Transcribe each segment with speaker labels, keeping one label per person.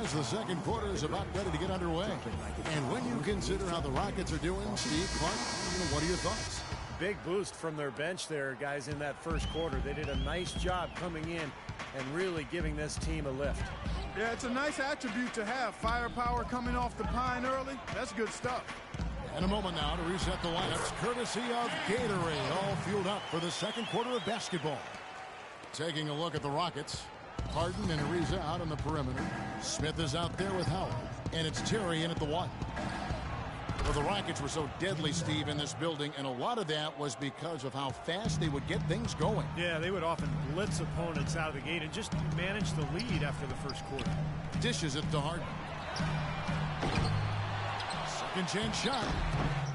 Speaker 1: as the second quarter is about ready to get underway. And when you consider how the Rockets are doing, Steve, Clark, what are your thoughts?
Speaker 2: Big boost from their bench there, guys, in that first quarter. They did a nice job coming in and really giving this team a lift.
Speaker 3: Yeah, it's a nice attribute to have. Firepower coming off the pine early. That's good stuff.
Speaker 1: In a moment now to reset the lineups, courtesy of Gatorade, all fueled up for the second quarter of basketball. Taking a look at the Rockets. Harden and Ariza out on the perimeter. Smith is out there with Howard. And it's Terry in at the 1. Well, the Rockets were so deadly, Steve, in this building, and a lot of that was because of how fast they would get things going.
Speaker 2: Yeah, they would often blitz opponents out of the gate and just manage the lead after the first quarter.
Speaker 1: Dishes it to Harden. Second chance shot.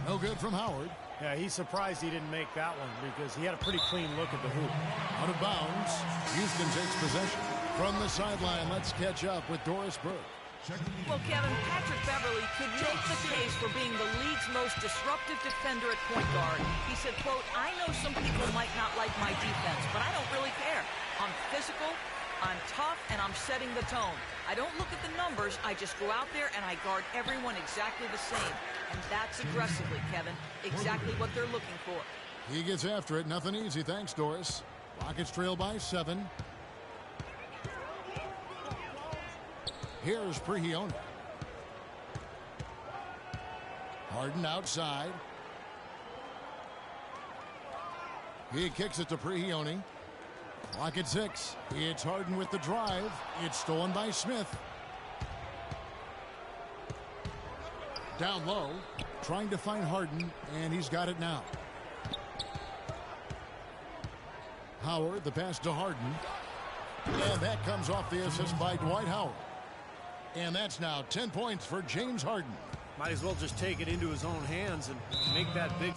Speaker 1: No good from Howard.
Speaker 2: Yeah, he's surprised he didn't make that one because he had a pretty clean look at the hoop.
Speaker 1: Out of bounds. Houston takes possession. From the sideline, let's catch up with Doris Burke.
Speaker 4: Well, Kevin, Patrick Beverly could make the case for being the league's most disruptive defender at point guard. He said, quote, "I know some people might not like my defense, but I don't really care. I'm physical, I'm tough, and I'm setting the tone. I don't look at the numbers. I just go out there and I guard everyone exactly the same." And that's aggressively, Kevin. Exactly what they're looking for.
Speaker 1: He gets after it. Nothing easy. Thanks, Doris. Rockets trail by 7. Here's Prigioni. Harden outside. He kicks it to Prigioni. Clock at 6. It's Harden with the drive. It's stolen by Smith. Down low. Trying to find Harden, and he's got it now. Howard, the pass to Harden. And that comes off the assist by Dwight Howard. And that's now 10 points for James Harden.
Speaker 2: Might as well just take it into his own hands and make that big.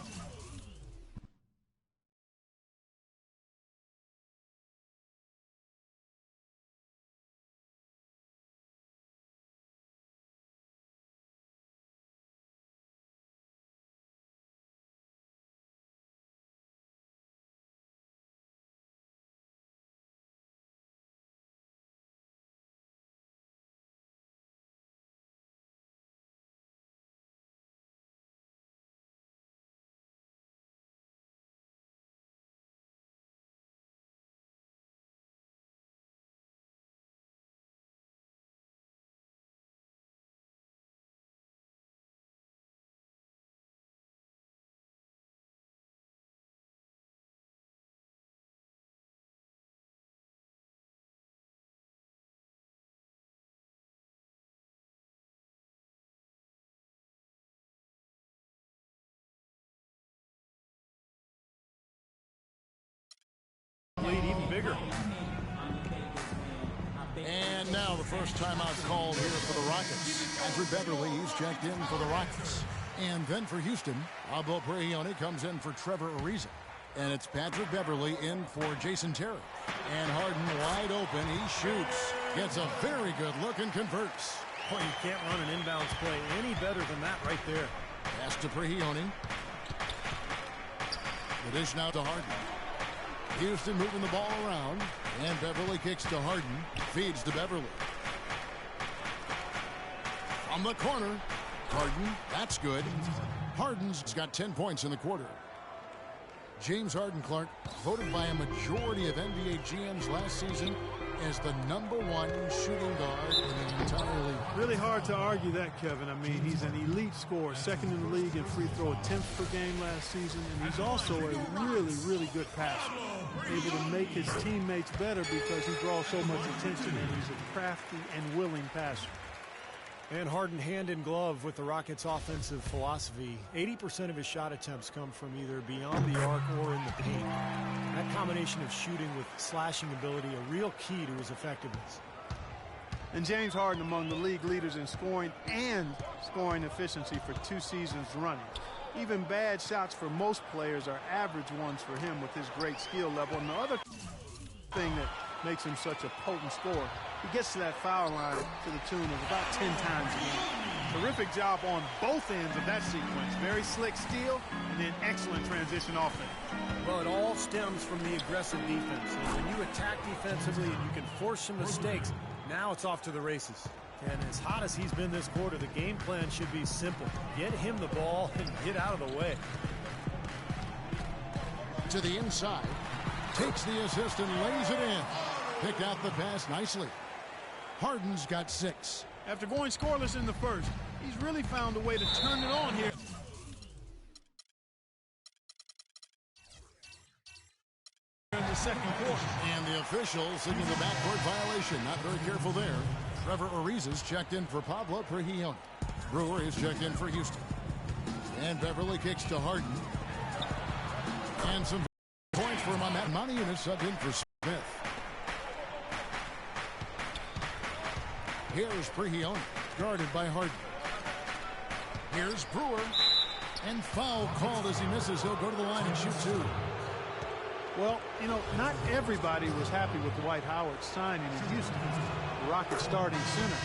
Speaker 2: Lead even bigger.
Speaker 1: And now the first timeout called here for the Rockets. Patrick Beverly, he's checked in for the Rockets. And then for Houston, Pablo Prigioni comes in for Trevor Ariza. And it's Patrick Beverly in for Jason Terry. And Harden wide open. He shoots. Gets a very good look and converts.
Speaker 2: Boy, you can't run an inbounds play any better than that right there.
Speaker 1: Pass to Prigioni. The dish now to Harden. Houston moving the ball around. And Beverly kicks to Harden. Feeds to Beverly. From the corner. Harden. That's good. Harden's got 10 points in the quarter. James Harden, Clark, voted by a majority of NBA GMs last season as the #1 shooting guard in the entire league.
Speaker 3: Really hard to argue that, Kevin. I mean, he's an elite scorer, second in the league in free throw attempts per game last season, and he's also a really, really good passer. Able to make his teammates better because he draws so much attention, and he's a crafty and willing passer.
Speaker 2: And Harden hand in glove with the Rockets' offensive philosophy. 80% of his shot attempts come from either beyond the arc or in the paint. That combination of shooting with slashing ability, a real key to his effectiveness.
Speaker 3: And James Harden among the league leaders in scoring and scoring efficiency for 2 seasons running. Even bad shots for most players are average ones for him with his great skill level. And the other thing that makes him such a potent scorer, he gets to that foul line to the tune of about 10 times a game. Terrific job on both ends of that sequence. Very slick steal and then excellent transition offense.
Speaker 2: Well, it all stems from the aggressive defense. And when you attack defensively and you can force some mistakes, now it's off to the races. And as hot as he's been this quarter, the game plan should be simple. Get him the ball and get out of the way.
Speaker 1: To the inside. Takes the assist and lays it in. Picked out the pass nicely. Harden's got 6.
Speaker 3: After going scoreless in the first, he's really found a way to turn it on here. In the second quarter.
Speaker 1: And the official signaled the backcourt violation. Not very careful there. Trevor Ariza's checked in for Pablo Prigioni. Brewer is checked in for Houston. And Beverly kicks to Harden. And some points for him on that. Money unit subbed in for Smith. Here's Prigioni, guarded by Harden. Here's Brewer. And foul called as he misses. He'll go to the line and shoot 2.
Speaker 3: Well, you know, not everybody was happy with Dwight Howard's signing in Houston. The Rockets starting center,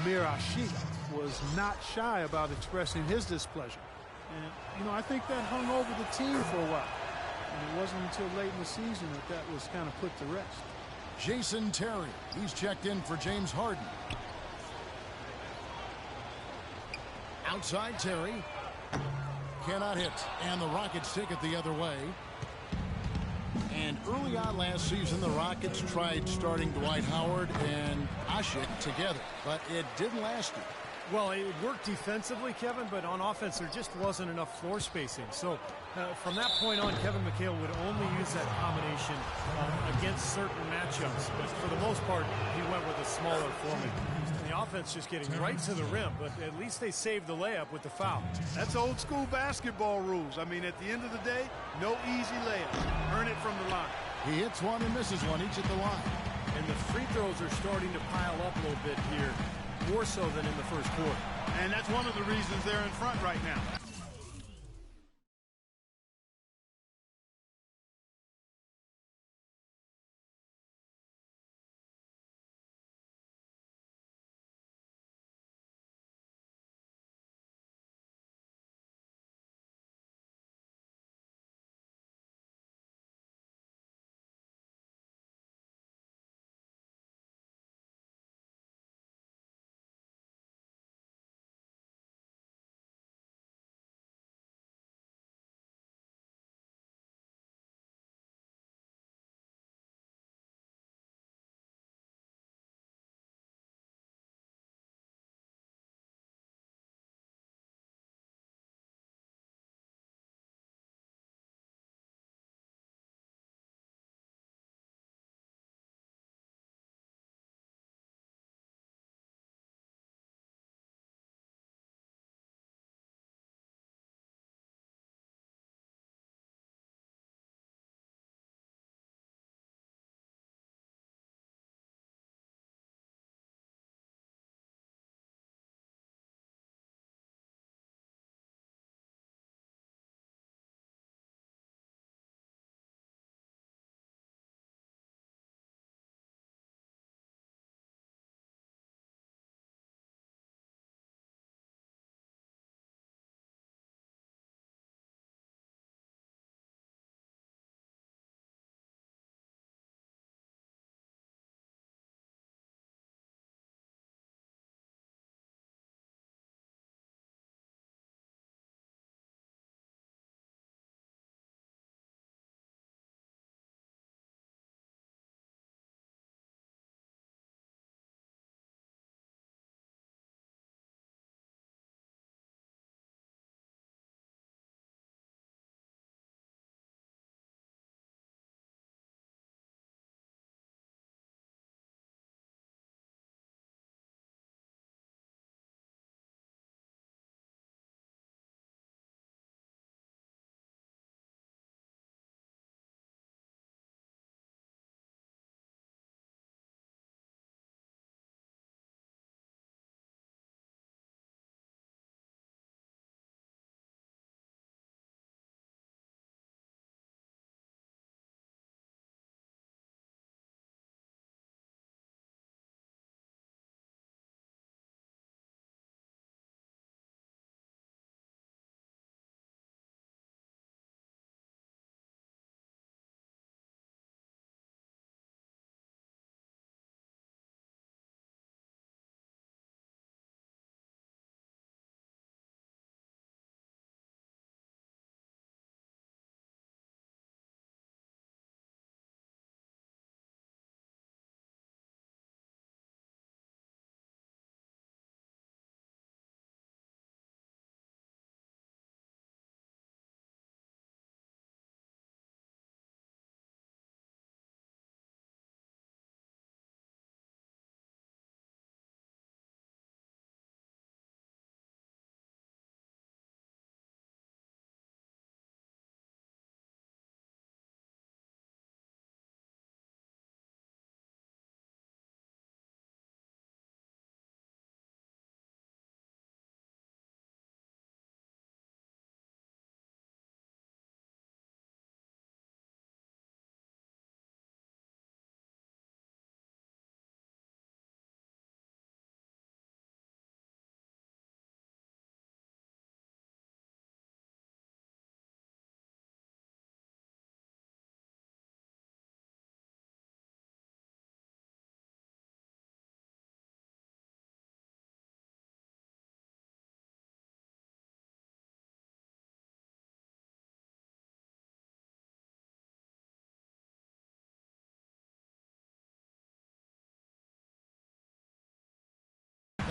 Speaker 3: Amir Ashiq, was not shy about expressing his displeasure. And, you know, I think that hung over the team for a while. And it wasn't until late in the season that was kind of put to rest.
Speaker 1: Jason Terry, he's checked in for James Harden. Outside Terry. Cannot hit. And the Rockets take it the other way. And early on last season, the Rockets tried starting Dwight Howard and Ashiq together, but it didn't last year.
Speaker 2: Well, it worked defensively, Kevin, but on offense, there just wasn't enough floor spacing. So from that point on, Kevin McHale would only use that combination against certain matchups. But for the most part, he went with a smaller format. And the offense just getting right to the rim, but at least they saved the layup with the foul.
Speaker 3: That's old school basketball rules. I mean, at the end of the day, no easy layup. Earn it from the line.
Speaker 1: He hits one and misses one, each at the line.
Speaker 2: And the free throws are starting to pile up a little bit here, more so than in the first quarter.
Speaker 3: And that's one of the reasons they're in front right now.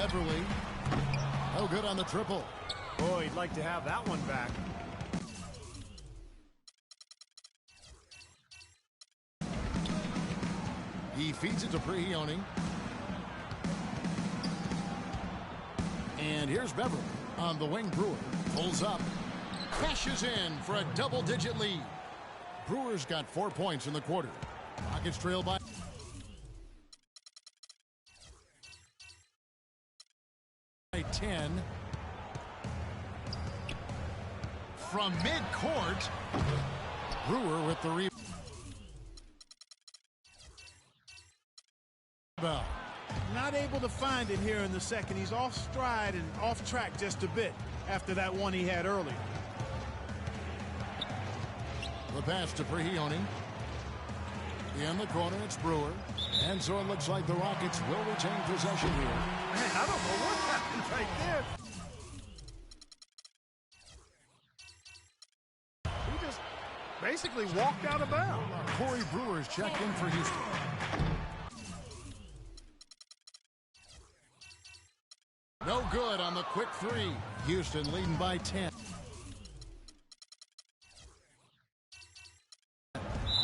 Speaker 1: Beverly. No good on the triple.
Speaker 2: Oh, he'd like to have that one back.
Speaker 1: He feeds it to Prigioni. And here's Beverly on the wing. Brewer pulls up. Crashes in for a double-digit lead. Brewers got 4 points in the quarter. Rockets trail by 10. From midcourt, Brewer with the rebound.
Speaker 3: Not able to find it here in the second. He's off stride and off track just a bit after that one he had earlier.
Speaker 1: The pass to Prigioni. In the corner, it's Brewer. And so it looks like the Rockets will retain possession here.
Speaker 3: Man, I don't know what happened right there. He just basically walked out of bounds.
Speaker 1: Corey Brewer's checked in for Houston. No good on the quick three. Houston leading by 10.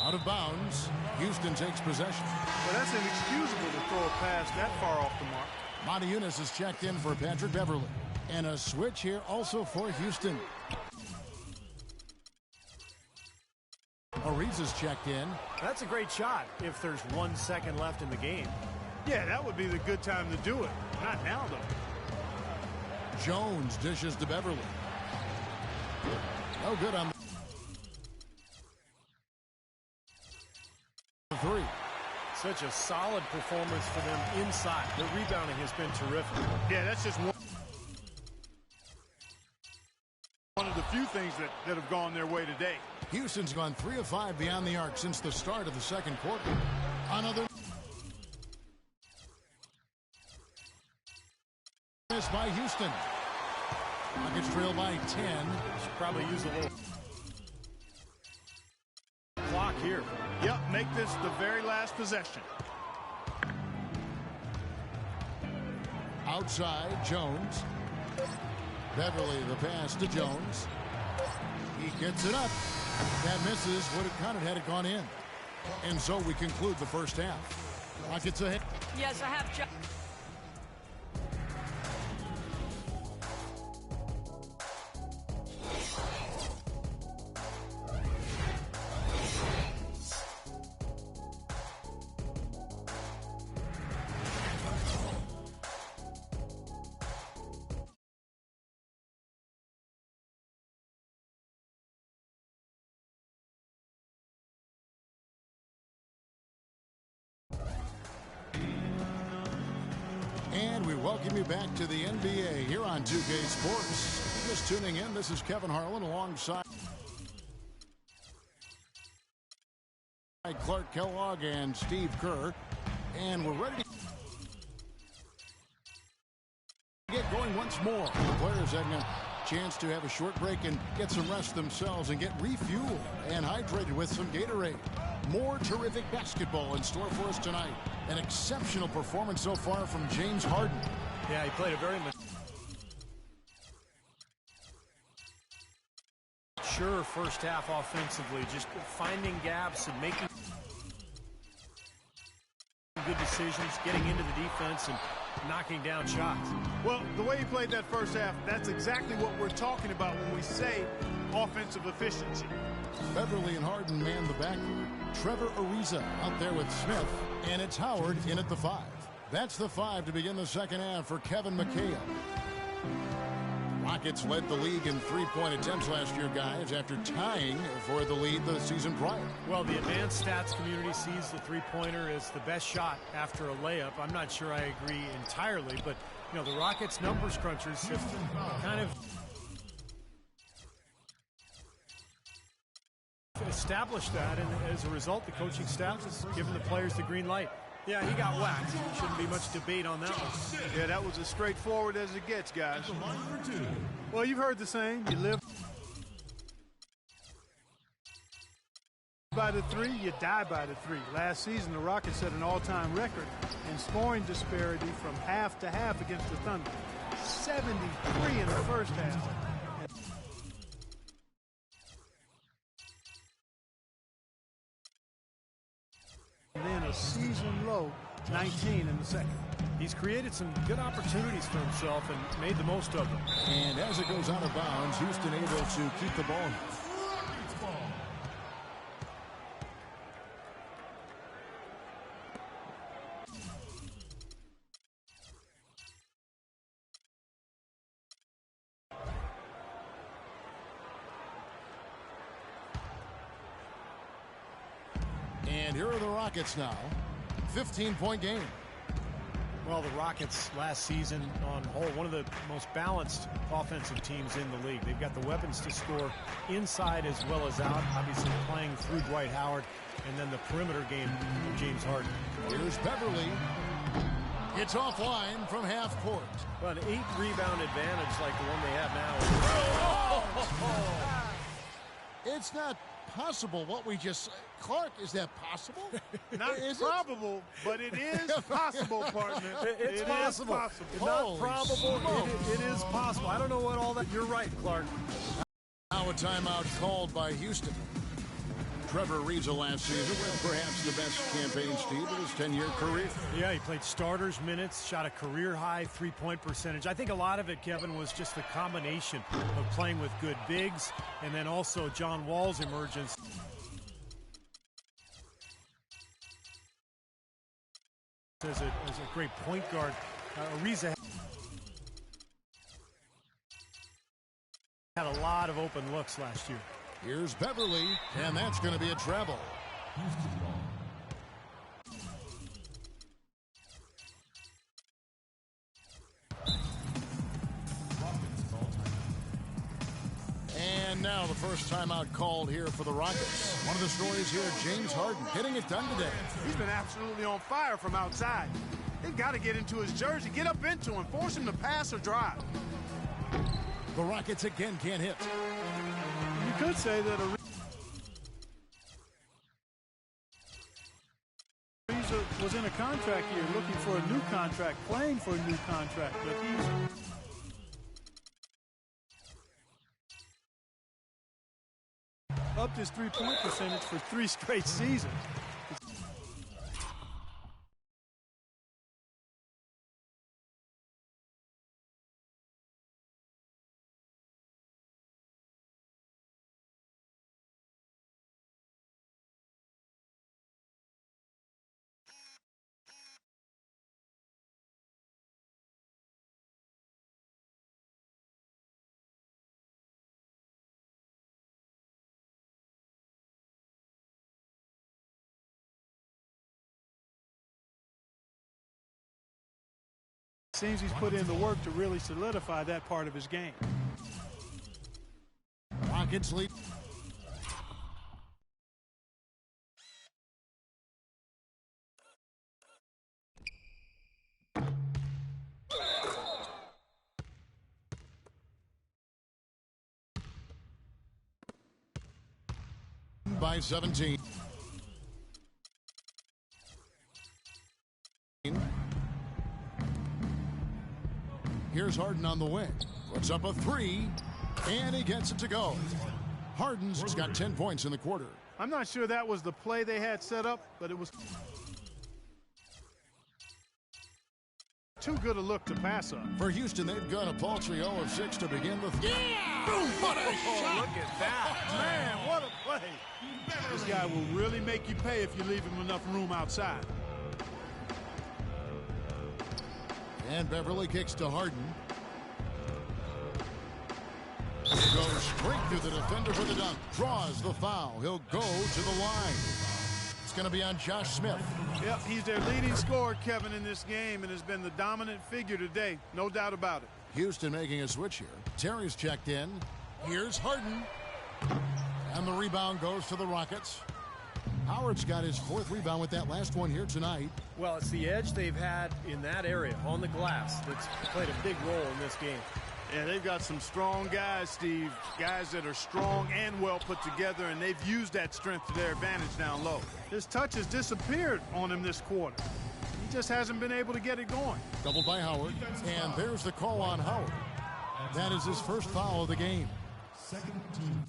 Speaker 1: Out of bounds. Houston takes possession.
Speaker 3: Well, that's inexcusable to throw a pass that far off the mark.
Speaker 1: Monty Eunice is checked in for Patrick Beverly. And a switch here also for Houston. Ariza's checked in.
Speaker 2: That's a great shot if there's 1 second left in the game.
Speaker 3: Yeah, that would be the good time to do it. Not now, though.
Speaker 1: Jones dishes to Beverly. No good on the three.
Speaker 2: Such a solid performance for them inside. The rebounding has been terrific.
Speaker 3: Yeah, that's just one of the few things that have gone their way today.
Speaker 1: Houston's gone 3 of 5 beyond the arc since the start of the second quarter. Another miss by Houston. Rockets trail by 10.
Speaker 2: Should probably use a little clock here.
Speaker 3: Yep, make this the very last possession.
Speaker 1: Outside, Jones. Beverly, the pass to Jones. He gets it up. That misses. Would have counted had it gone in. And so we conclude the first half. Rockets ahead.
Speaker 4: Yes, I have.
Speaker 1: And we welcome you back to the NBA here on 2K Sports. Just tuning in, this is Kevin Harlan alongside Clark Kellogg and Steve Kerr. And we're ready to get going once more. The players having a chance to have a short break and get some rest themselves and get refueled and hydrated with some Gatorade. More terrific basketball in store for us tonight. An exceptional performance so far from James Harden.
Speaker 2: Yeah, he played a very mature first half offensively, just finding gaps and making good decisions, getting into the defense and knocking down shots.
Speaker 3: Well, the way he played that first half, that's exactly what we're talking about when we say offensive efficiency.
Speaker 1: Beverly and Harden man the backcourt. Trevor Ariza out there with Smith, and it's Howard in at the 5. That's the 5 to begin the second half for Kevin McHale. Rockets led the league in three-point attempts last year, guys, after tying for the lead the season prior.
Speaker 2: Well, the advanced stats community sees the three-pointer as the best shot after a layup. I'm not sure I agree entirely, but, you know, the Rockets numbers crunchers have kind of established that, and as a result, the coaching staff has given the players the green light. Yeah, he got whacked. Shouldn't be much debate on that one.
Speaker 3: Yeah, that was as straightforward as it gets, guys. Well, you've heard the saying, you live By the three, you die by the three. Last season, the Rockets set an all-time record in scoring disparity from half to half against the Thunder. 73 in the first half. And then a season low 19 in the second.
Speaker 2: He's created some good opportunities for himself and made the most of them.
Speaker 1: And as it goes out of bounds, Houston able to keep the ball. And here are the Rockets now. 15-point game.
Speaker 2: Well, the Rockets last season on whole, one of the most balanced offensive teams in the league. They've got the weapons to score inside as well as out, obviously playing through Dwight Howard, and then the perimeter game of James Harden.
Speaker 1: Here's Beverly. It's offline from half court.
Speaker 2: Well, an 8-rebound advantage like the one they have now.
Speaker 1: It's not possible what we just... Clark, is that possible?
Speaker 3: Not probable, but it is possible, partner.
Speaker 2: It's possible. It's not probable. It is possible. I don't know what all that... You're right, Clark.
Speaker 1: Now a timeout called by Houston. Trevor Ariza last season with perhaps the best campaign, Steve, of his 10-year career.
Speaker 2: Yeah, he played starters minutes, shot a career-high three-point percentage. I think a lot of it, Kevin, was just the combination of playing with good bigs and then also John Wall's emergence. As a great point guard, Ariza had a lot of open looks last year.
Speaker 1: Here's Beverly, and that's going to be a treble. And now the first timeout called here for the Rockets. One of the stories here, James Harden getting it done today.
Speaker 3: He's been absolutely on fire from outside. They've got to get into his jersey, get up into him, force him to pass or drive.
Speaker 1: The Rockets again can't hit.
Speaker 3: You could say that Ariza was in a contract year, looking for a new contract, playing for a new contract, but he's upped his three-point percentage for 3 straight seasons. Seems he's put in the work to really solidify that part of his game.
Speaker 1: Rockets lead. By 17. Here's Harden on the wing. Puts up a 3, and he gets it to go. Harden's got 10 points in the quarter.
Speaker 3: I'm not sure that was the play they had set up, but it was too good a look to pass up.
Speaker 1: For Houston, they've gone a paltry 0 of 6 to begin the... Yeah! Boom! What a shot!
Speaker 2: Look at that.
Speaker 3: Man, what a play. This guy will really make you pay if you leave him enough room outside.
Speaker 1: And Beverly kicks to Harden. Goes straight through the defender for the dunk. Draws the foul. He'll go to the line. It's going to be on Josh Smith.
Speaker 3: Yep, he's their leading scorer, Kevin, in this game, and has been the dominant figure today. No doubt about it.
Speaker 1: Houston making a switch here. Terry's checked in. Here's Harden. And the rebound goes to the Rockets. Howard's got his 4th rebound with that last one here tonight.
Speaker 2: Well, it's the edge they've had in that area on the glass that's played a big role in this game.
Speaker 3: Yeah, they've got some strong guys, Steve. Guys that are strong and well put together, and they've used that strength to their advantage down low. His touch has disappeared on him this quarter. He just hasn't been able to get it going.
Speaker 1: Doubled by Howard, and there's the call on Howard. That is his first foul of the game.
Speaker 5: Second team.